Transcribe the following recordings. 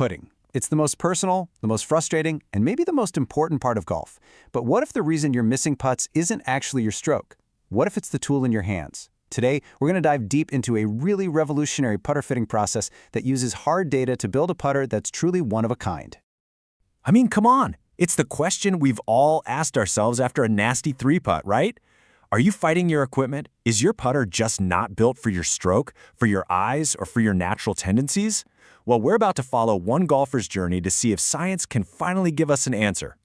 putting. It's the most personal, the most frustrating, and maybe the most important part of golf. But what if the reason you're missing putts isn't actually your stroke? What if it's the tool in your hands? Today, we're going to dive deep into a really revolutionary putter fitting process that uses hard data to build a putter that's truly one of a kind. I mean, come on. It's the question we've all asked ourselves after a nasty three-putt, right? Are you fighting your equipment? Is your putter just not built for your stroke, for your eyes, or for your natural tendencies? Well, we're about to follow one golfer's journey to see if science can finally give us an answer.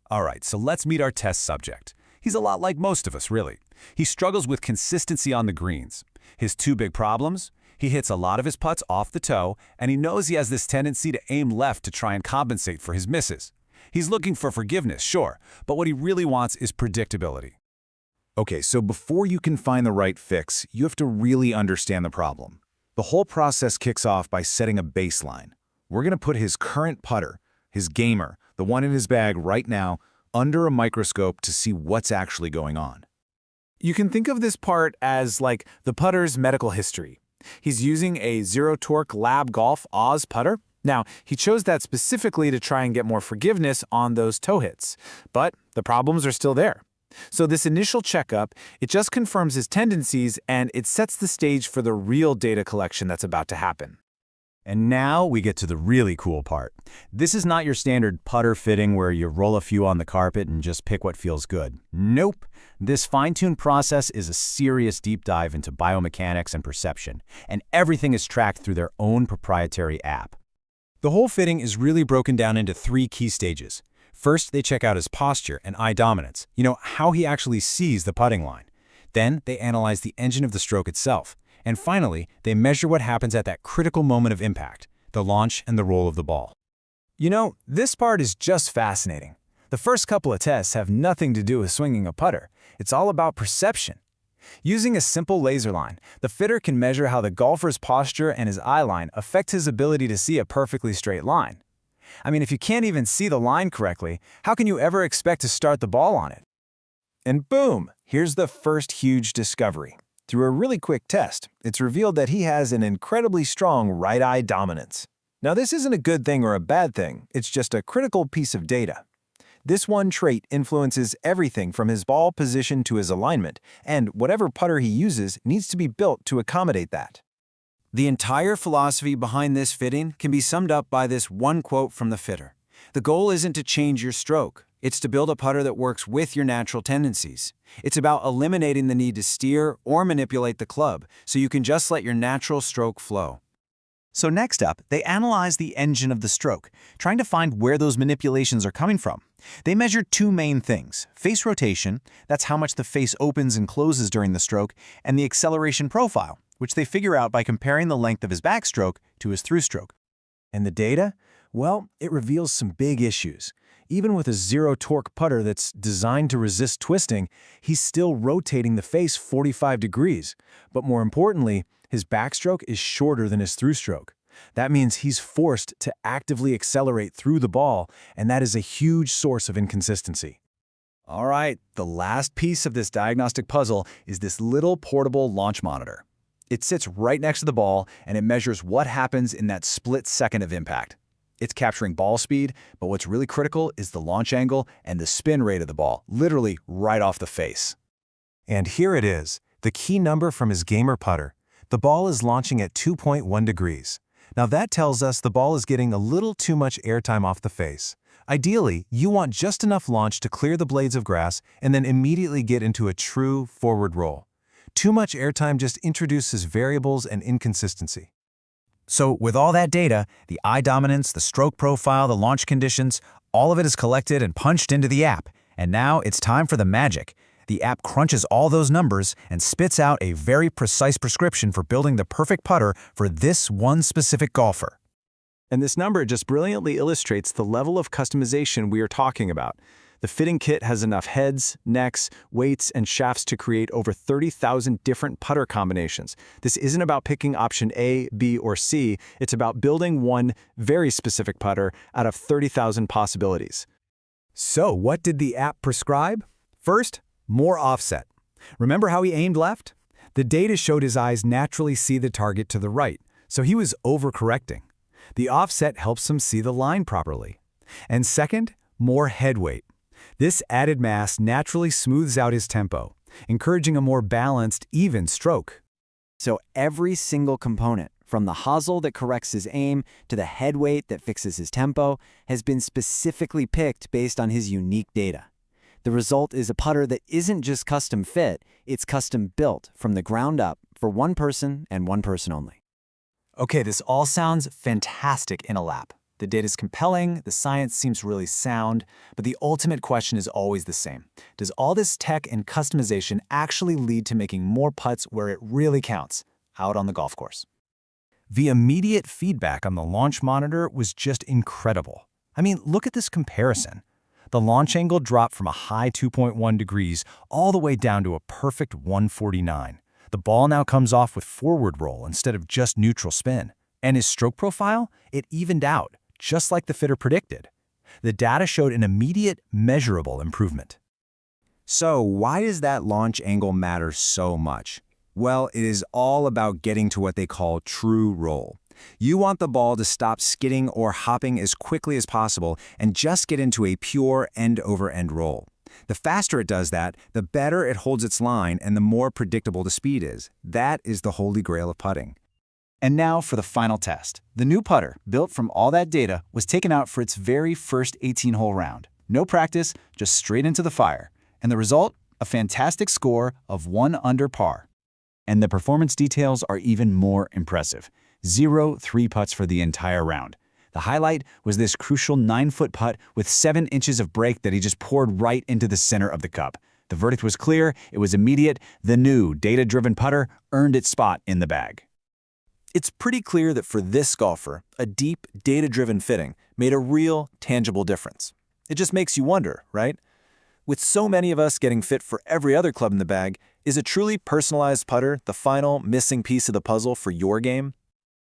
All right, so let's meet our test subject. He's a lot like most of us, really. He struggles with consistency on the greens. His two big problems? He hits a lot of his putts off the toe, and he knows he has this tendency to aim left to try and compensate for his misses. He's looking for forgiveness, sure, but what he really wants is predictability. Okay, so before you can find the right fix, you have to really understand the problem. The whole process kicks off by setting a baseline. We're going to put his current putter, his gamer, the one in his bag right now, under a microscope to see what's actually going on. You can think of this part as like the putter's medical history. He's using a zero-torque Lab Golf Oz putter. Now, he chose that specifically to try and get more forgiveness on those toe hits, but the problems are still there. So this initial checkup, it just confirms his tendencies and it sets the stage for the real data collection that's about to happen. And now we get to the really cool part. This is not your standard putter fitting where you roll a few on the carpet and just pick what feels good. Nope. This fine-tuned process is a serious deep dive into biomechanics and perception, and everything is tracked through their own proprietary app. The whole fitting is really broken down into 3 key stages. First, they check out his posture and eye dominance, how he actually sees the putting line. Then, they analyze the engine of the stroke itself. And finally, they measure what happens at that critical moment of impact, the launch and the roll of the ball. This part is just fascinating. The first couple of tests have nothing to do with swinging a putter. It's all about perception. Using a simple laser line, the fitter can measure how the golfer's posture and his eye line affect his ability to see a perfectly straight line. I mean, if you can't even see the line correctly, how can you ever expect to start the ball on it? And boom, here's the first huge discovery. Through a really quick test, it's revealed that he has an incredibly strong right eye dominance. Now, this isn't a good thing or a bad thing, it's just a critical piece of data. This one trait influences everything from his ball position to his alignment, and whatever putter he uses needs to be built to accommodate that. The entire philosophy behind this fitting can be summed up by this one quote from the fitter. The goal isn't to change your stroke. It's to build a putter that works with your natural tendencies. It's about eliminating the need to steer or manipulate the club, so you can just let your natural stroke flow. So next up, they analyze the engine of the stroke, trying to find where those manipulations are coming from. They measure 2 main things: face rotation, that's how much the face opens and closes during the stroke, and the acceleration profile, which they figure out by comparing the length of his backstroke to his through-stroke. And the data? Well, it reveals some big issues. Even with a zero-torque putter that's designed to resist twisting, he's still rotating the face 45 degrees. But more importantly, his backstroke is shorter than his through-stroke. That means he's forced to actively accelerate through the ball, and that is a huge source of inconsistency. All right, the last piece of this diagnostic puzzle is this little portable launch monitor. It sits right next to the ball, and it measures what happens in that split second of impact. It's capturing ball speed, but what's really critical is the launch angle and the spin rate of the ball, literally right off the face. And here it is, the key number from his gamer putter. The ball is launching at 2.1 degrees. Now that tells us the ball is getting a little too much airtime off the face. Ideally, you want just enough launch to clear the blades of grass and then immediately get into a true forward roll. Too much airtime just introduces variables and inconsistency. So with all that data, the eye dominance, the stroke profile, the launch conditions, all of it is collected and punched into the app. And now it's time for the magic. The app crunches all those numbers and spits out a very precise prescription for building the perfect putter for this one specific golfer. And this number just brilliantly illustrates the level of customization we are talking about. The fitting kit has enough heads, necks, weights, and shafts to create over 30,000 different putter combinations. This isn't about picking option A, B, or C. It's about building one very specific putter out of 30,000 possibilities. So what did the app prescribe? First, more offset. Remember how he aimed left? The data showed his eyes naturally see the target to the right, so he was overcorrecting. The offset helps him see the line properly. And second, more head weight. This added mass naturally smooths out his tempo, encouraging a more balanced, even stroke. So every single component, from the hosel that corrects his aim to the head weight that fixes his tempo, has been specifically picked based on his unique data. The result is a putter that isn't just custom fit, it's custom built from the ground up for one person and one person only. Okay, this all sounds fantastic in a lap. The data's compelling, the science seems really sound, but the ultimate question is always the same. Does all this tech and customization actually lead to making more putts where it really counts, out on the golf course? The immediate feedback on the launch monitor was just incredible. I mean, look at this comparison. The launch angle dropped from a high 2.1 degrees all the way down to a perfect 149. The ball now comes off with forward roll instead of just neutral spin. And his stroke profile? It evened out, just like the fitter predicted. The data showed an immediate, measurable improvement. So why does that launch angle matter so much? Well, it is all about getting to what they call true roll. You want the ball to stop skidding or hopping as quickly as possible and just get into a pure end-over-end roll. The faster it does that, the better it holds its line and the more predictable the speed is. That is the holy grail of putting. And now for the final test. The new putter, built from all that data, was taken out for its very first 18-hole round. No practice, just straight into the fire. And the result? A fantastic score of 1 under par. And the performance details are even more impressive. 0 3-putts for the entire round. The highlight was this crucial 9-foot putt with 7 inches of break that he just poured right into the center of the cup. The verdict was clear, it was immediate. The new, data-driven putter earned its spot in the bag. It's pretty clear that for this golfer, a deep, data-driven fitting made a real, tangible difference. It just makes you wonder, right? With so many of us getting fit for every other club in the bag, is a truly personalized putter the final missing piece of the puzzle for your game?